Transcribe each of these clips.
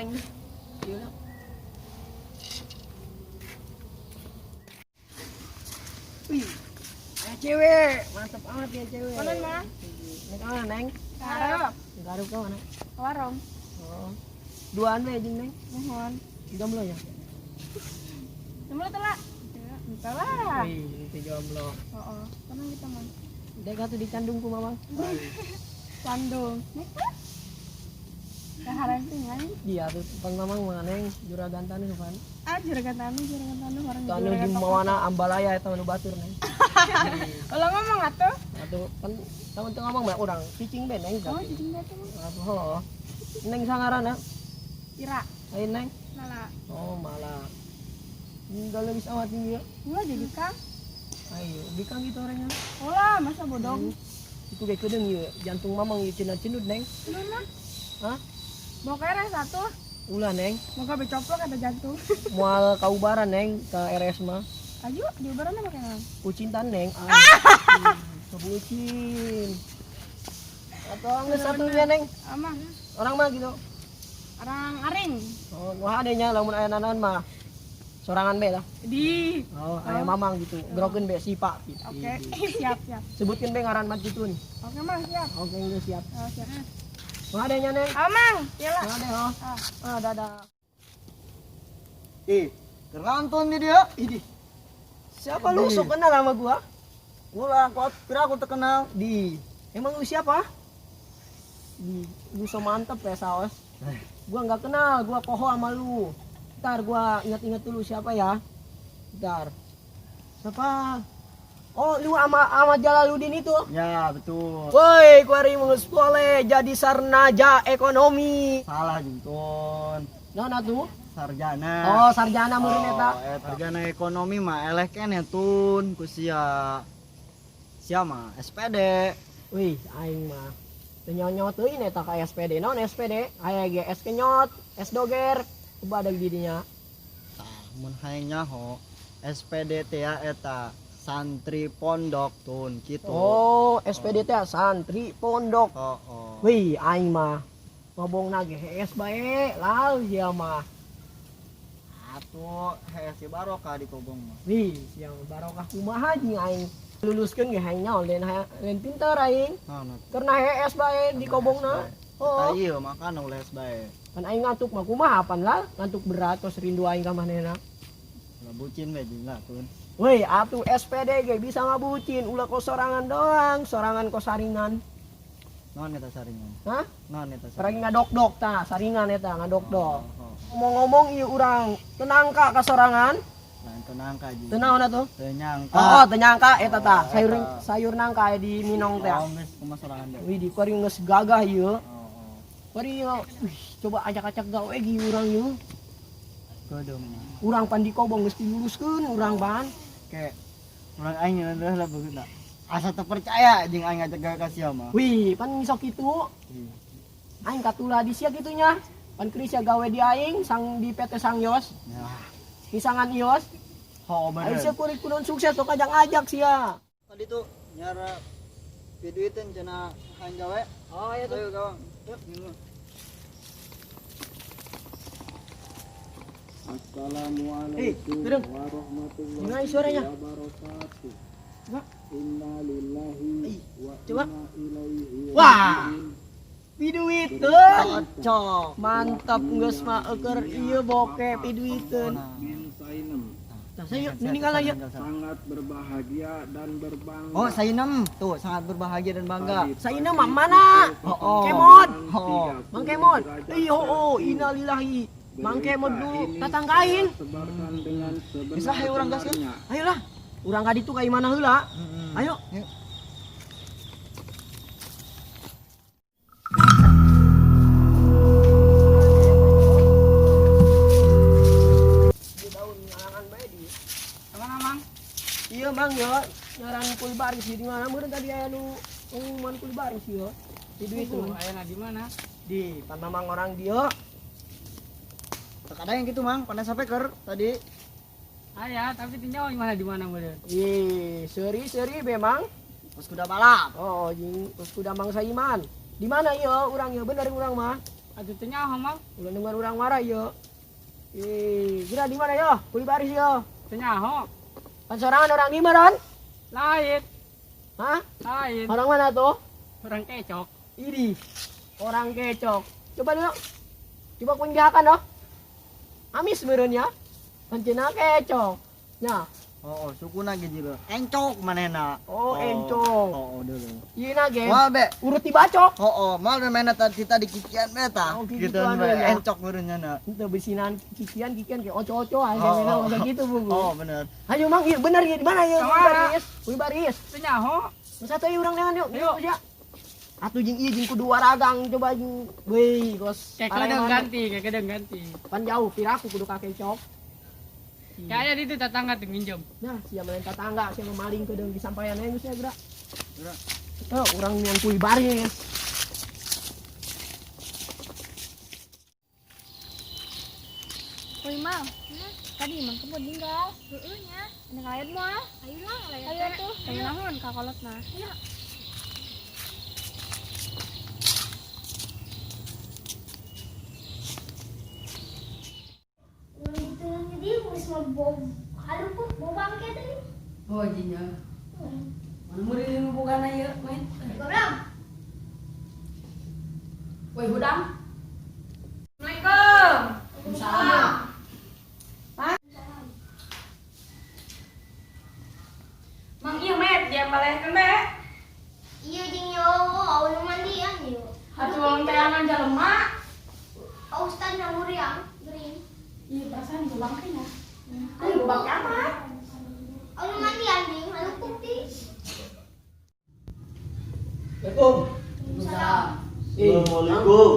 neng. Iya. Wih, ada cewek, mantap amat ya cewek. Mana mah? Neng mana neng? Harap. Garuk kau mana? Warung. Oh, duaan we jeung neng. Mohon. Jomblo ya? Jomblo telah. Entar lah. Wih, itu jomblo. Oh. Tenang kita man. Dek atuh dicandung ku mamang. Sandung. Nek. Kaharan tinggal. Iya tuh pan mamang mana neng juragan tanu kan. Juragan tanu orang Tanu di mana Ambalaya eta nu batur neng. Ulah ngomong atuh. Atuh kan tamun teu ngomong mah urang cicing be neng. Oh, cicing atuh. Atuh heuh. Neng sangaranna? Ira. Lain neng. Nala. Oh, malah. Enggak lebih sama tinggi ya. Ulah jadi Kang. Ayo, bikang gitu orangnya. Ulah masa bodong. Itu kayak kedeng ya, jantung mamang ya cenut-cenut neng. Mana? Hah? Mau kere satu. Ulah neng. Mau ke becoplok ada jantung. Mual kaubaran neng ke RS mah. Ayo, di ubaran apa kan? Kucintan neng. Kebucin. Atau nggak satunya neng. Amang. Orang mah gitu. Orang aring. Oh, wah adanya lamun aya nanan mah. Sorangan be lah. Di. Oh, aya mamang gitu. Grogen be sipa. Oke, siap. Sebutkeun be ngaran mah kitun. Oke, Mang, siap. Oke, geus siap. Oh, siap. Wah adanya neng. Amang, iyalah. Ada oh. Dadah. Tergantung nih dia. Ini. Siapa lu sok kenal sama gua? Ulah, kira aku terkenal. Emang lu siapa? Lu so mantep ya saos. Gua nggak kenal, gua poho sama lu. Ntar gua ingat-ingat dulu siapa ya. Ntar. Siapa? Oh, lu sama Jalaluddin itu. Ya, betul. Woi, kuari mau sekolah jadi sarnaja ekonomi. Salah Juntun. Nah tuh. Sarjana. Oh, sarjana meureun eta. Sarjana ekonomi mah eleh keneh tun ku sia mah SPD. Wih, aing mah. Teu nyonyot teuing eta ka SPD. Naon SPD? Aya ge S kenyot, S doger. Coba ada di dinya. Tah, mun hayang nyaho SPD teh eta santri pondok tun kitu. Oh, SPD teh santri pondok. Oh. Wih, aing mah ngobongna ge hees bae, lalu sia mah. Atuh hese barokah di kobong mah. Wih, yang barokah kumaha jeung aing luluskeun ge hayang nyaho lain pinter aing. Nah, Karena hees bae di kobongna. Oh, ieu makana ules bae. kan aing ngantuk mah kumaha pan lah, ngantuk berat tos rindu aing ka manehna. Lah bucin we jeung lah tun. Woi, atuh SPD ge bisa ngabucin, ulah ko sorangan doang, sorangan ko saringan. Naon eta saringan? Hah? Naon eta saringan? Sareng ngadok-dok tah, saringan eta ngadok-dok. Oh. Ngomong-ngomong ieu urang tenangka ka sorangan. Lain tenang ka ji. Teu naon atuh? Teu nyangka. Oh, teu nyangka eta tah, eta. sayur nangka aya di minong teh. Oh, geus kumaha sorangan deh. Wih, di kuring geus gagah ieu. Oh. Kuring coba ajak-ajak gawe gi urang ieu. Kudu. Urang pan di kobong geus diluluskeun urang pan. Kayak orang aing adalah lah begitu. Asa terpercaya jeung aing ngajak gawe ka sia mah. Wih, pan sok kitu. Aing katula di sia kitunya. Pan Krisya gawe di aing sang di PT Sangyos. Ya, Pisangan ios. ho Aing bener. sia kuring kunon sukses sok ajak-ajak sia. Tadi tuh nyara piduiteun cenah hayang gawe. Oh, iya tuh. Ayo gawang. Yuk, minum. Assalamualaikum Gedeng. warahmatullahi Gimana suaranya? wabarakatuh. Coba. Innalillahi wa Coba. inna ilaihi Wah. raji'un. Piduiteun. Cocok. Mantap geus mah euker ieu bokep piduiteun. Bin Sainem Tah saya ningal aya. sangat berbahagia dan berbangga. Oh, Sainem tuh sangat berbahagia dan bangga. Saina mah mana? Oh. Kemod. Oh. Mang Kemod. Oh, innalillahi. Mang Kemod dulu tatangga aing. Sebarkan dengan Bisa hayu urang gaskeun. sebenar-benarnya. Ayolah. Urang ka ditu ka imana heula. Ayo. Yuk. Mana Mang? Iya Mang yo, ngaran kuli baris di mana? Meureun tadi aya nu pengumuman kuli baris yo. Di duit itu. Ayana di mana? Di pan mamang orang dia. Terkadang yang gitu mang, panas sapeker tadi. Aya, tapi tinjau di mana bener? Ih, seri memang. Pas kuda balap. Oh, jeung terus kuda Mang Saiman. Di mana ieu urang ieu bener urang mah? Atuh teu nyaho mah. Ulah dengar orang marah ya. Kira di mana ya? Kuli baris ya. Teu nyaho. Kan sorangan orang di mana? Ron? Lain. Hah? Lain. Orang mana tuh? Orang kecok. Ini orang kecok. Coba dulu. Coba kunjakan doh. Amis merenya. Pancena kecok. Nya. Oh, suku na gitu. Encok manehna. Oh, encok. Oh, dulu. Iya nage. Mal be. Urut dibacok. Mal mainnya tadi kikian beta. Oh, gitu gituan be. ya. Encok meureunnya na. Itu besinan kikian kayak oco-oco aja memang udah gitu bu. Oh, bener. Ayo mang, iya bener ya di mana ya? Kemana? Kuli baris. Teu nyaho. Satu ayo orang dengan yuk. Ayo. Ya. Atuh jeung ieu jeung kudu waragang coba jeung weh gos. Kayak kedeng ganti. Pan jauh piraku kudu kakek cok. Kayaknya itu tetangga tuh minjem. Nah, siapa main tetangga, siapa maling ke di sampaian aja geus ya gerak. Gerak. Oh, orang yang kuli baris. Woi Mal, tadi emang kamu tinggal. Nya. Ada ngalayan mah. Ayo lah, ngalayan. Ayo tuh. Kamu naon kakolot nah. Iya. Itu jadi wis mau halu pun mau bangke tadi. Oh jinya. Mana murid ini bukan aja main. Goblok. Woi hudang. Assalamualaikum. Salam. Mang iya met dia balik be. Iya jeung yo, awewe mandian yo. Atuh wong tayangan jelema. Ustaz namuriang gering. Iya perasaan gua bangkenya. Ayo bangke amat. Awewe mandian ding, halu putih. Assalamualaikum. Salam. Assalamualaikum.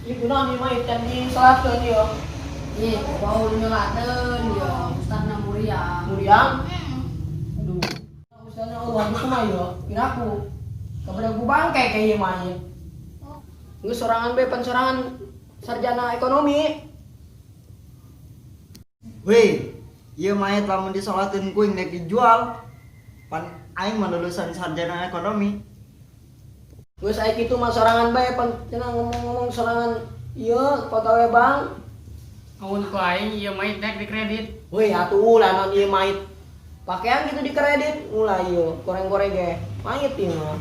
Ibu nani main kan di salatkeun dia. Iya, bau nyolateun ya Ustaz Namuriang. Muriang. Aduh. Ustazna Allah itu mah ya, piraku. Kabar gua bangke kayak ieu mah ieu. Geus sorangan be pan sorangan sarjana ekonomi. Weh, ieu mayat lamun disolatin kuing nek dijual. Pan aing mah lulusan sarjana ekonomi. Geus aya kitu mah sorangan bae pan cenah ngomong-ngomong sorangan ieu foto we Bang. Amun ku aing ieu mah tek di kredit. Woi, atuh ulah non ieu mait. Pakaian gitu di kredit, ulah ieu goreng-goreng ge. Mait ieu mah.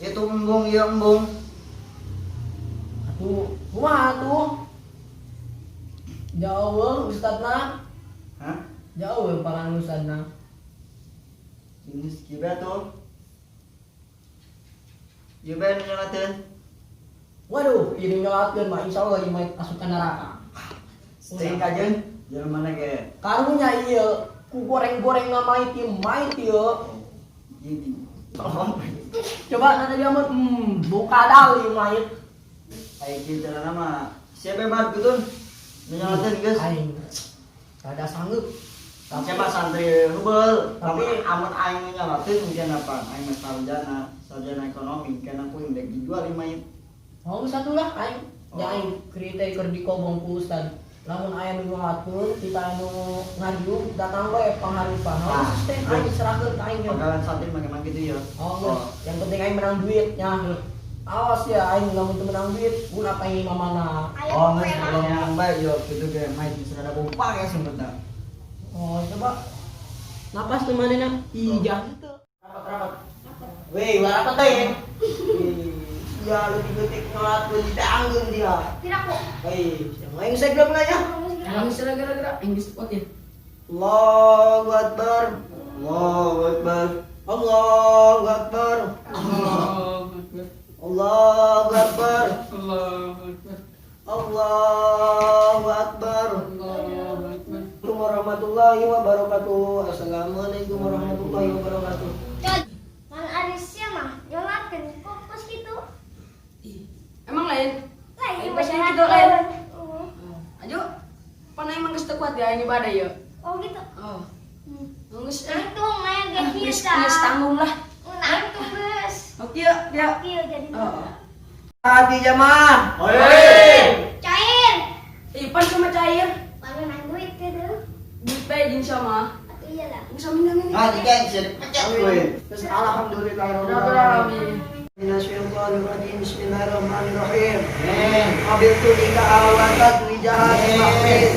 Itu embung ieu embung. Atuh, kumaha atuh? Jauh ustadna. Hah? Jauh pangan ustadna. Ini sekiba tuh. Ieu bae nu nyolateun. Waduh, ini nyolatkeun mah insyaallah ieu mah asup ka neraka. Stay kajeun. Jalan mana ge? Karunya ieu ku goreng-goreng na mait ieu. Ini. Tolong. Coba nanti dia mah buka dal ieu mait. Aing kieu carana mah siapa banget gitu. Nu nyolateun geus. Aing rada sanggup. Siapa santri hubel. Tapi Tapi- amun aing nyolateun mungkin apa? Aing mah sarjana ekonomi kana kuing dek dijual ieu mayit. Oh, satu lah aing. Ya aing kriteria keur dikobong ku ustad. Lamun aya nu ngatur, kita anu ngaju datang we pangharupan. Ah, Oh, sistem aing serahkeun ka aing. Ya. Pagalan santri mah gitu ya. Oh, yang penting aing menang duit nya. Awas ya aing lamun teu menang duit, ulah pengen mamana. Ayo Oh, nggak pera. kalau yang baik yo gitu ge mayit bisa ada pompa ya sebenarnya. Oh, coba. Napas tuh mana nak? Ijah gitu. Rapat-rapat. Weh, rapat teh. Ya, lebih detik nolak gue ditanggung dia. Tidak kok. Hei, yang lain saya belum nanya. Yang istilah gara-gara Inggris spot ya. Allahu Akbar. Allahu Akbar. Allahu Akbar. Allahu Akbar. Allahu Akbar. Assalamualaikum warahmatullahi wabarakatuh. Assalamualaikum warahmatullahi wabarakatuh. Cod, mana ada siapa? Nyolatkan kok pas gitu? Emang lain? Lain Ayo, bahasa pas gitu, lain. Oh. Ayo. Panai emang geus teu kuat ya ini ibadah ya. Oh gitu. Oh. Geus Untung maya gak geus bisa. tanggung lah. Untung geus. Oke ya, ya. Oke jadi. Oh. Hati jamaah. Cair. Ipan cuma cair. Lalu nang duit gitu. Duit bae jeung sama. Atuh iyalah. Bisa minang ini. Ah, dikit sih pecah gue. Terus alhamdulillahirabbil alamin. Minasyaitonirrajim. Bismillahirrahmanirrahim. Qabiltu lika awatat wijahati mahfid.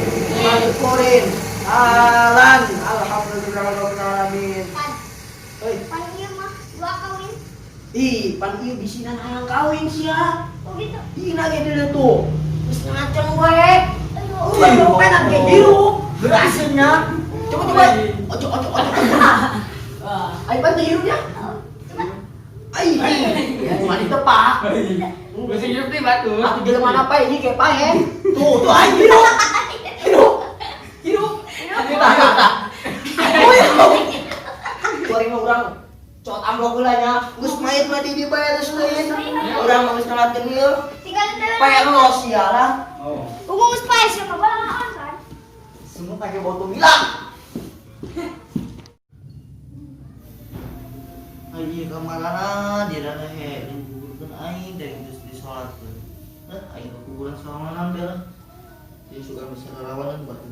Madkurin. Alan. Alhamdulillahirabbil alamin. Oi, Pan iya mah gua kawin. ih, pan ieu bisinan hayang kawin sia. Oh gitu. Ih, nage dulu tuh. Terus ngaceng we. Ayo. Udah dopenan ke biru. Berhasilnya. Coba. Ojo. Ayo bantu hirupnya. Ai. Bukan itu, Pak. Bisa hidup nih batu. Aku jelema apa ini kayak pahe. Tuh, ayo hirup. Kita. Kuring urang cot amplop heula nya. Geus main mah di dibayar geus lain. Urang mah geus ngalatkeun ieu. Tinggal telan. Pae lo sia lah. Oh. Ungu spice sama balaan kan. Semua pakai botol bilang. Ayo kamarana di dana he kuburan aing dari geus disolatkeun. Aing ke kuburan sorangan beuh. Jadi suka bisa rawanan batu.